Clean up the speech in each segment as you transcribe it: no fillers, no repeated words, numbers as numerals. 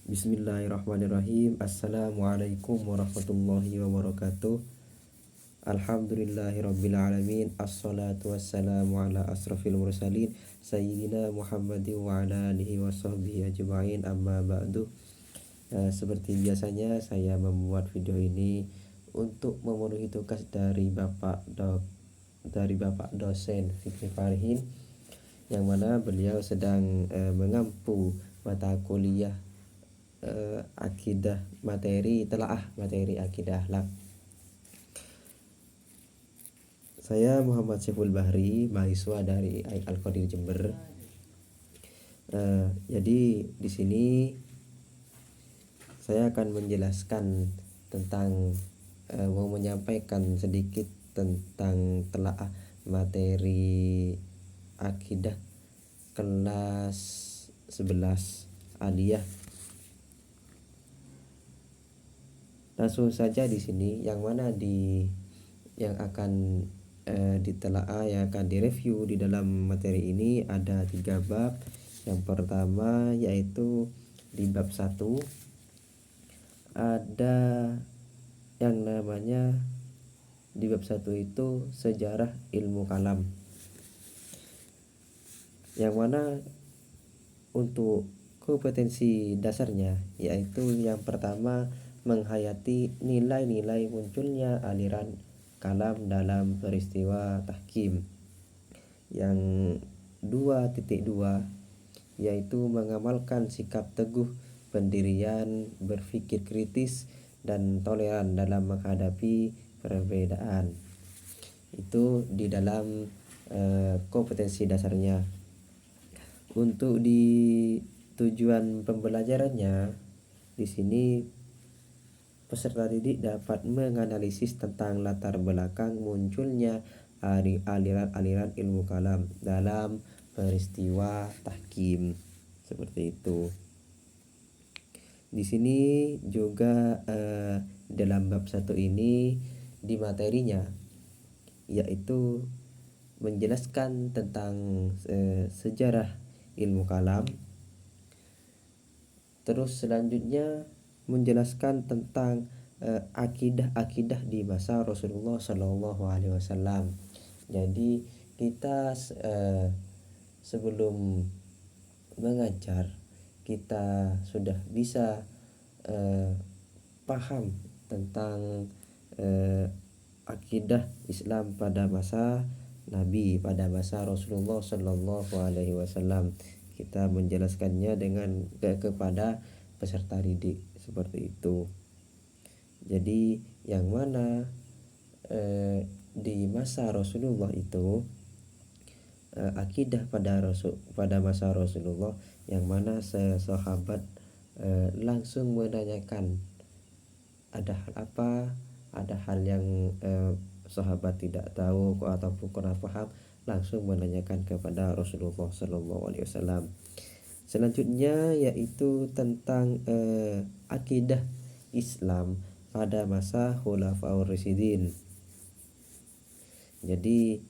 Bismillahirrahmanirrahim. Assalamualaikum warahmatullahi wabarakatuh. Alhamdulillahirabbil alamin. Assalatu wassalamu ala asrafil mursalin sayyidina Muhammadin wa ala alihi washabbihi ajma'in. Amma ba'du. Seperti biasanya saya membuat video ini untuk memenuhi tugas dari Bapak dosen Fikri Farhin, yang mana beliau sedang mengampu mata kuliah akidah telaah materi akidah akhlak. Saya Muhammad Syiful Bahri, mahasiswa dari Al-Qadir Jember. Jadi di sini saya akan menjelaskan tentang mau menyampaikan sedikit tentang telaah materi akidah kelas 11 aliyah. Langsung saja di sini yang akan ditelaah, yang akan direview di dalam materi ini ada 3 bab. Yang pertama yaitu di bab 1 ada yang namanya, di bab 1 itu sejarah ilmu kalam, yang mana untuk kompetensi dasarnya yaitu yang pertama menghayati nilai-nilai munculnya aliran kalam dalam peristiwa tahkim. Yang 2.2 yaitu mengamalkan sikap teguh, pendirian, berpikir kritis dan toleran dalam menghadapi perbedaan. Itu di dalam kompetensi dasarnya. Untuk di tujuan pembelajarannya, di sini peserta didik dapat menganalisis tentang latar belakang munculnya aliran-aliran ilmu kalam dalam peristiwa tahkim, seperti itu. Di sini juga dalam bab 1 ini di materinya yaitu menjelaskan tentang sejarah ilmu kalam. Terus selanjutnya menjelaskan tentang akidah-akidah di masa Rasulullah Shallallahu Alaihi Wasallam. Jadi kita sebelum mengajar kita sudah bisa paham tentang akidah Islam pada masa Nabi, pada masa Rasulullah Shallallahu Alaihi Wasallam. Kita menjelaskannya kepada peserta didik, seperti itu. Jadi yang mana di masa Rasulullah itu akidah pada masa Rasulullah, yang mana sahabat langsung menanyakan ada hal apa, ada hal yang sahabat tidak tahu ataupun kurang paham, langsung menanyakan kepada Rasulullah Sallallahu Alaihi Wasallam. Selanjutnya yaitu tentang akidah Islam pada masa Khulafaur Rasyidin. Jadi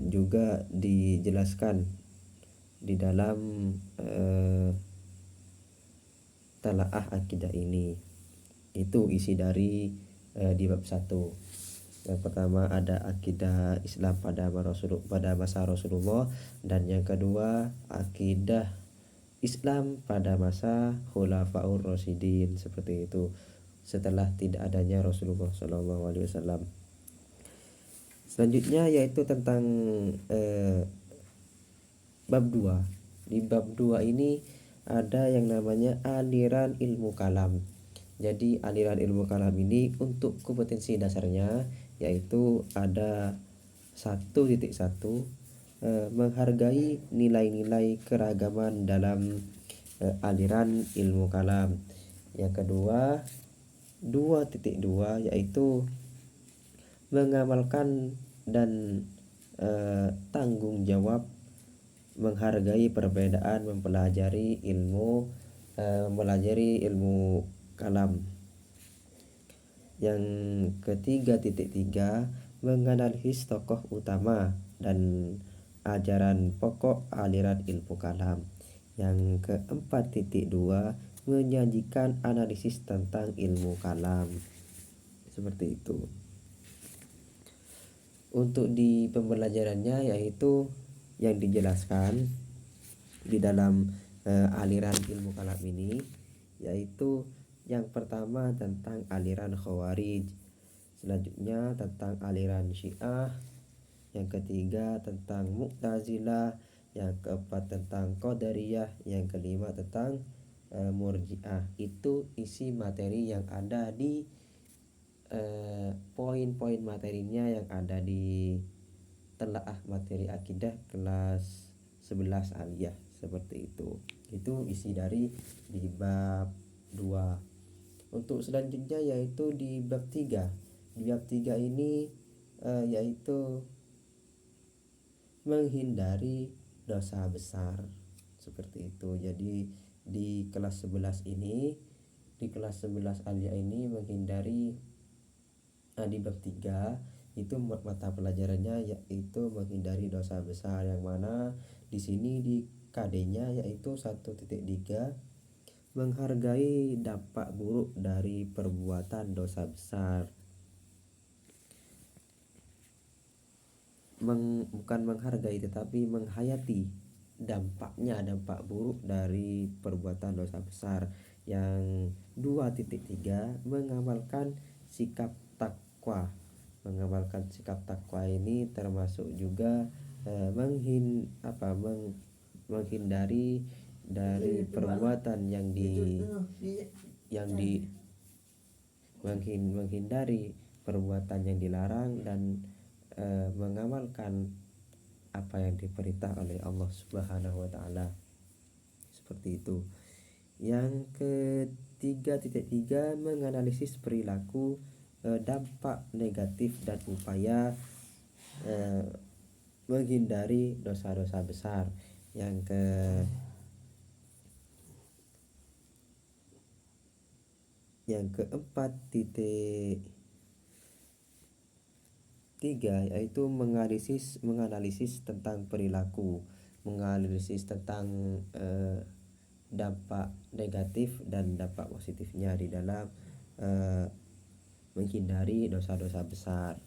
juga dijelaskan di dalam telaah akidah ini. Itu isi dari di bab 1. Yang pertama ada akidah Islam pada masa Rasulullah, dan yang kedua akidah Islam pada masa Khulafaur Rasyidin, seperti itu, setelah tidak adanya Rasulullah Shallallahu Alaihi Wasallam. Selanjutnya yaitu tentang bab 2. Di bab 2 ini ada yang namanya aliran ilmu kalam. Jadi aliran ilmu kalam ini untuk kompetensi dasarnya yaitu ada 1.1 menghargai nilai-nilai keragaman dalam aliran ilmu kalam. Yang kedua 2.2 yaitu mengamalkan dan tanggung jawab menghargai perbedaan mempelajari ilmu kalam. Yang ketiga 3 menganalisis tokoh utama dan ajaran pokok aliran ilmu kalam. Yang keempat 2 menyajikan analisis tentang ilmu kalam. Seperti itu. Untuk di pembelajarannya yaitu yang dijelaskan di dalam aliran ilmu kalam ini, yaitu yang pertama tentang aliran Khawarij, selanjutnya tentang aliran Syiah, yang ketiga tentang Mu'tazilah, yang keempat tentang Qadariyah, yang kelima tentang Murji'ah. Itu isi materi yang ada di poin-poin materinya yang ada di telaah materi akidah kelas 11 aliyah. Seperti itu. Itu isi dari di bab 2. Untuk selanjutnya yaitu di bab 3. Di bab 3 ini yaitu menghindari dosa besar. Seperti itu. Jadi di kelas 11 ini, di kelas 11 aliyah ini menghindari di bab 3 itu mata pelajarannya yaitu menghindari dosa besar, yang mana di sini di KD-nya yaitu 1.3 menghargai dampak buruk dari perbuatan dosa besar. Bukan menghargai tetapi menghayati dampaknya, dampak buruk dari perbuatan dosa besar. Yang 2.3 mengamalkan sikap takwa. Mengamalkan sikap takwa ini termasuk juga menghindari dari perbuatan menghindari perbuatan yang dilarang dan mengamalkan apa yang diperintah oleh Allah Subhanahu wa taala. Seperti itu. Yang ke-3.3 menganalisis perilaku, dampak negatif dan upaya menghindari dosa-dosa besar. Yang ke-4.3 yaitu menganalisis tentang perilaku, menganalisis tentang dampak negatif dan dampak positifnya di dalam menghindari dosa-dosa besar.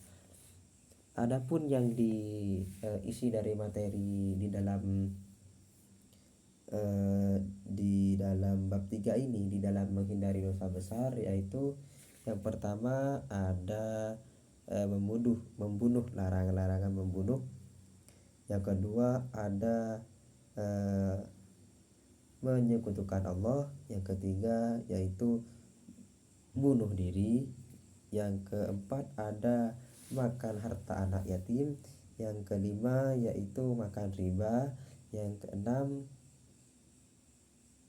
Adapun yang diisi dari materi di dalam bab 3 ini, di dalam menghindari dosa besar, yaitu yang pertama ada membunuh, larangan membunuh. Yang kedua ada menyekutukan Allah. Yang ketiga yaitu bunuh diri. Yang keempat ada makan harta anak yatim. Yang kelima yaitu makan riba. Yang keenam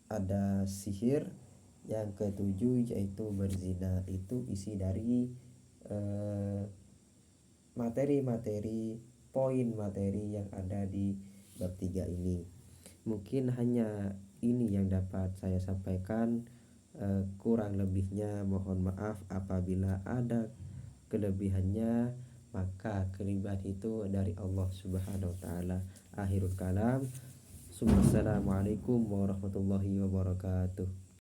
ada sihir. Yang ketujuh yaitu berzina. Itu isi dari materi-materi, poin materi yang ada di bab 3 ini. Mungkin hanya ini yang dapat saya sampaikan. Kurang lebihnya mohon maaf apabila ada kelebihannya, maka kelebihan itu dari Allah Subhanahu wa taala. Akhirul kalam. Assalamualaikum warahmatullahi wabarakatuh.